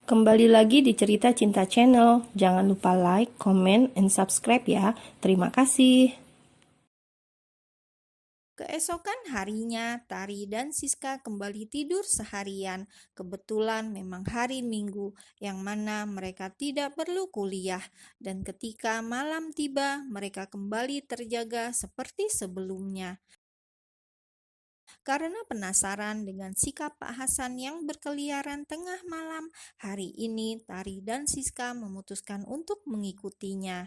Kembali lagi di Cerita Cinta Channel. Jangan lupa like, comment, and subscribe ya. Terima kasih. Keesokan harinya, Tari dan Siska kembali tidur seharian. Kebetulan memang hari Minggu, yang mana mereka tidak perlu kuliah. Dan ketika malam tiba, mereka kembali terjaga seperti sebelumnya. Karena penasaran dengan sikap Pak Hasan yang berkeliaran tengah malam, hari ini Tari dan Siska memutuskan untuk mengikutinya.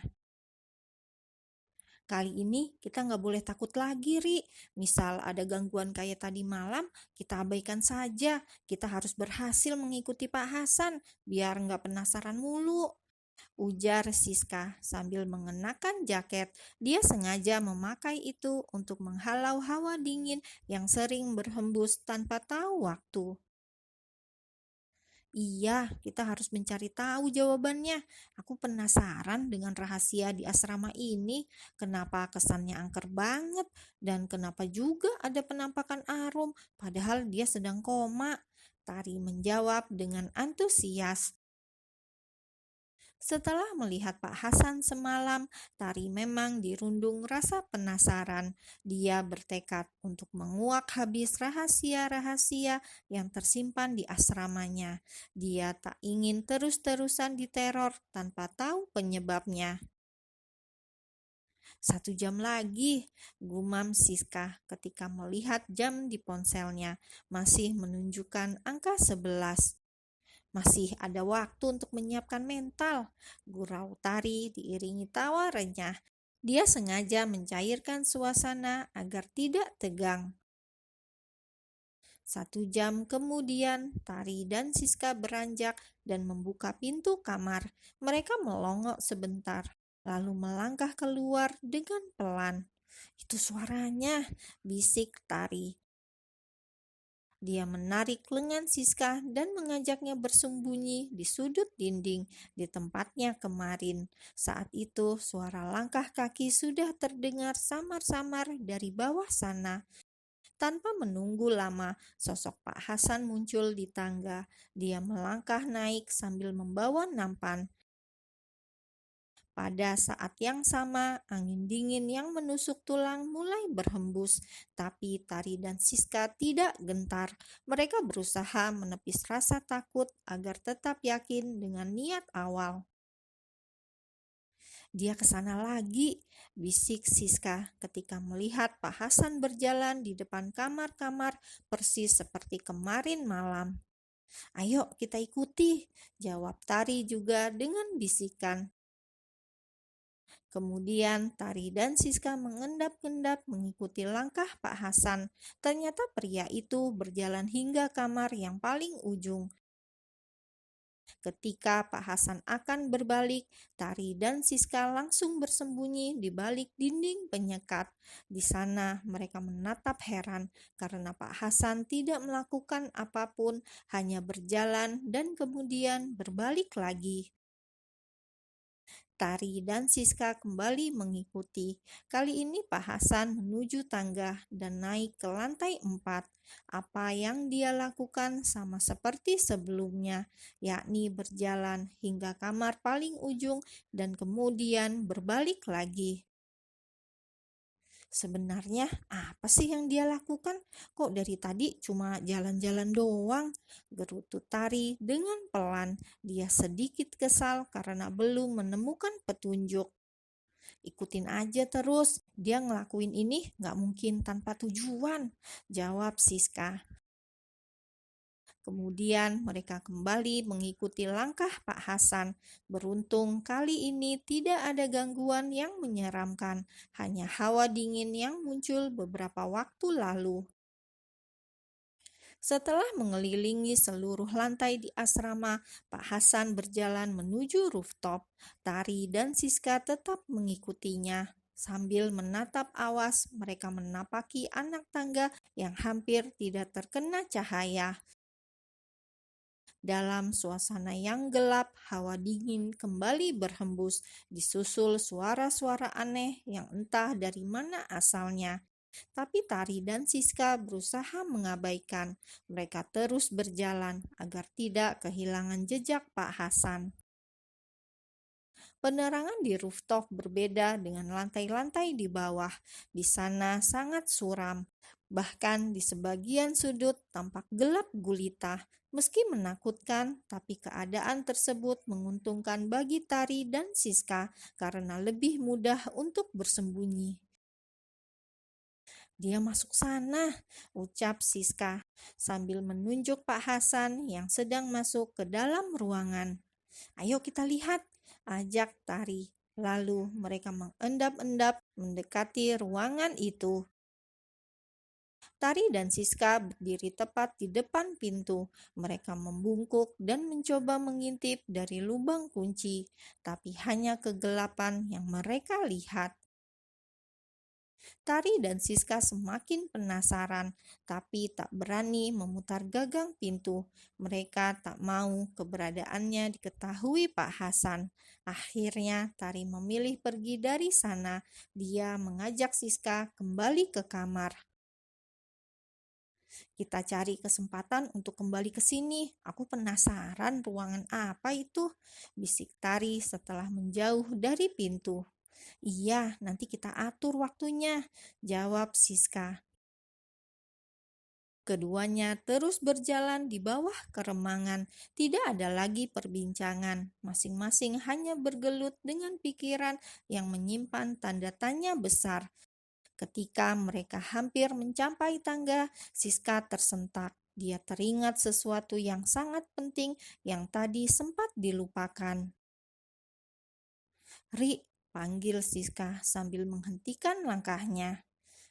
Kali ini kita nggak boleh takut lagi, Ri. Misal ada gangguan kayak tadi malam, kita abaikan saja. Kita harus berhasil mengikuti Pak Hasan, biar nggak penasaran mulu. Ujar Siska sambil mengenakan jaket. Dia sengaja memakai itu untuk menghalau hawa dingin yang sering berhembus tanpa tahu waktu. Iya, kita harus mencari tahu jawabannya. Aku penasaran dengan rahasia di asrama ini. Kenapa kesannya angker banget dan kenapa juga ada penampakan Arum padahal dia sedang koma. Tari menjawab dengan antusias. Setelah melihat Pak Hasan semalam, Tari memang dirundung rasa penasaran. Dia bertekad untuk menguak habis rahasia-rahasia yang tersimpan di asramanya. Dia tak ingin terus-terusan diteror tanpa tahu penyebabnya. 1 jam lagi, gumam Siska ketika melihat jam di ponselnya. Masih menunjukkan angka 11. Masih ada waktu untuk menyiapkan mental, gurau Tari diiringi tawa renyah. Dia sengaja mencairkan suasana agar tidak tegang. 1 jam kemudian, Tari dan Siska beranjak dan membuka pintu kamar. Mereka melongok sebentar, lalu melangkah keluar dengan pelan. Itu suaranya, bisik Tari. Dia menarik lengan Siska dan mengajaknya bersembunyi di sudut dinding di tempatnya kemarin. Saat itu suara langkah kaki sudah terdengar samar-samar dari bawah sana. Tanpa menunggu lama, sosok Pak Hasan muncul di tangga. Dia melangkah naik sambil membawa nampan. Pada saat yang sama, angin dingin yang menusuk tulang mulai berhembus, tapi Tari dan Siska tidak gentar. Mereka berusaha menepis rasa takut agar tetap yakin dengan niat awal. Dia ke sana lagi, bisik Siska ketika melihat Pak Hasan berjalan di depan kamar-kamar persis seperti kemarin malam. Ayo kita ikuti, jawab Tari juga dengan bisikan. Kemudian Tari dan Siska mengendap-endap mengikuti langkah Pak Hasan. Ternyata pria itu berjalan hingga kamar yang paling ujung. Ketika Pak Hasan akan berbalik, Tari dan Siska langsung bersembunyi di balik dinding penyekat. Di sana mereka menatap heran karena Pak Hasan tidak melakukan apapun, hanya berjalan dan kemudian berbalik lagi. Tari dan Siska kembali mengikuti. Kali ini Pak Hasan menuju tangga dan naik ke lantai 4. Apa yang dia lakukan sama seperti sebelumnya, yakni berjalan hingga kamar paling ujung dan kemudian berbalik lagi. Sebenarnya apa sih yang dia lakukan? Kok dari tadi cuma jalan-jalan doang? Gerutu Tari dengan pelan. Dia sedikit kesal karena belum menemukan petunjuk. Ikutin aja terus, dia ngelakuin ini gak mungkin tanpa tujuan, jawab Siska. Kemudian mereka kembali mengikuti langkah Pak Hasan. Beruntung kali ini tidak ada gangguan yang menyeramkan, hanya hawa dingin yang muncul beberapa waktu lalu. Setelah mengelilingi seluruh lantai di asrama, Pak Hasan berjalan menuju rooftop. Tari dan Siska tetap mengikutinya. Sambil menatap awas, mereka menapaki anak tangga yang hampir tidak terkena cahaya. Dalam suasana yang gelap, hawa dingin kembali berhembus, disusul suara-suara aneh yang entah dari mana asalnya. Tapi Tari dan Siska berusaha mengabaikan. Mereka terus berjalan agar tidak kehilangan jejak Pak Hasan. Penerangan di rooftop berbeda dengan lantai-lantai di bawah. Di sana sangat suram. Bahkan di sebagian sudut tampak gelap gulita. Meski menakutkan, tapi keadaan tersebut menguntungkan bagi Tari dan Siska karena lebih mudah untuk bersembunyi. Dia masuk sana, ucap Siska sambil menunjuk Pak Hasan yang sedang masuk ke dalam ruangan. Ayo kita lihat, ajak Tari. Lalu mereka mengendap-endap mendekati ruangan itu. Tari dan Siska berdiri tepat di depan pintu. Mereka membungkuk dan mencoba mengintip dari lubang kunci, tapi hanya kegelapan yang mereka lihat. Tari dan Siska semakin penasaran, tapi tak berani memutar gagang pintu. Mereka tak mau keberadaannya diketahui Pak Hasan. Akhirnya Tari memilih pergi dari sana. Dia mengajak Siska kembali ke kamar. Kita cari kesempatan untuk kembali ke sini. Aku penasaran ruangan apa itu, bisik Tari setelah menjauh dari pintu. Iya, nanti kita atur waktunya, jawab Siska. Keduanya terus berjalan di bawah keremangan. Tidak ada lagi perbincangan. Masing-masing hanya bergelut dengan pikiran yang menyimpan tanda tanya besar. Ketika mereka hampir mencapai tangga, Siska tersentak. Dia teringat sesuatu yang sangat penting yang tadi sempat dilupakan. "Ri," panggil Siska sambil menghentikan langkahnya.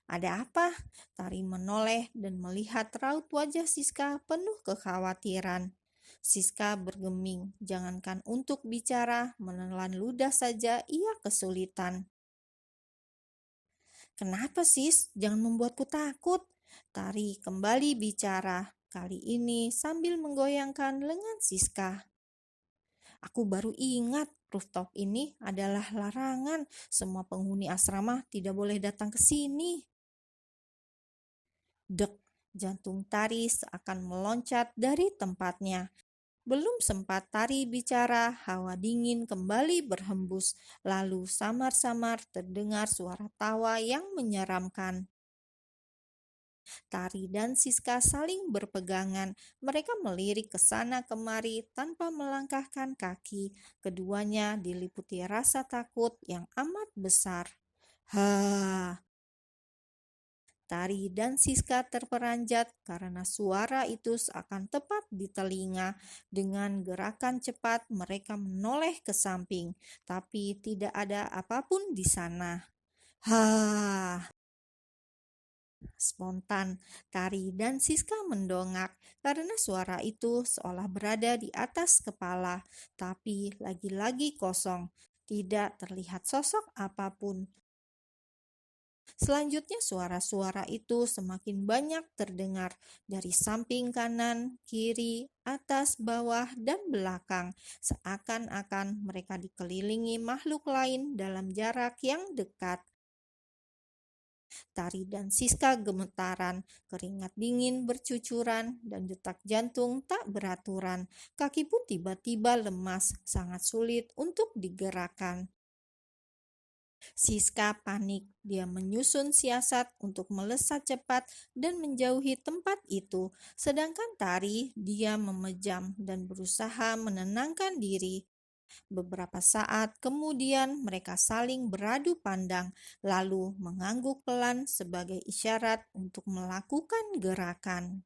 "Ada apa?" Tari menoleh dan melihat raut wajah Siska penuh kekhawatiran. Siska bergeming, jangankan untuk bicara, menelan ludah saja ia kesulitan. "Kenapa, Sis? Jangan membuatku takut." Tari kembali bicara, kali ini sambil menggoyangkan lengan Siska. "Aku baru ingat, rooftop ini adalah larangan. Semua penghuni asrama tidak boleh datang ke sini." Dek, jantung Tari seakan meloncat dari tempatnya. Belum sempat Tari bicara, hawa dingin kembali berhembus. Lalu samar-samar terdengar suara tawa yang menyeramkan. Tari dan Siska saling berpegangan. Mereka melirik ke sana kemari tanpa melangkahkan kaki. Keduanya diliputi rasa takut yang amat besar. "Ha!" Tari dan Siska terperanjat karena suara itu seakan tepat di telinga. Dengan gerakan cepat mereka menoleh ke samping, tapi tidak ada apapun di sana. "Ha!" Spontan, Tari dan Siska mendongak karena suara itu seolah berada di atas kepala, tapi lagi-lagi kosong. Tidak terlihat sosok apapun. Selanjutnya suara-suara itu semakin banyak terdengar dari samping kanan, kiri, atas, bawah, dan belakang. Seakan-akan mereka dikelilingi makhluk lain dalam jarak yang dekat. Tari dan Siska gemetaran, keringat dingin bercucuran, dan detak jantung tak beraturan. Kaki pun tiba-tiba lemas, sangat sulit untuk digerakkan. Siska panik. Dia menyusun siasat untuk melesat cepat dan menjauhi tempat itu. Sedangkan Tari, dia memejam dan berusaha menenangkan diri. Beberapa saat kemudian mereka saling beradu pandang, lalu mengangguk pelan sebagai isyarat untuk melakukan gerakan.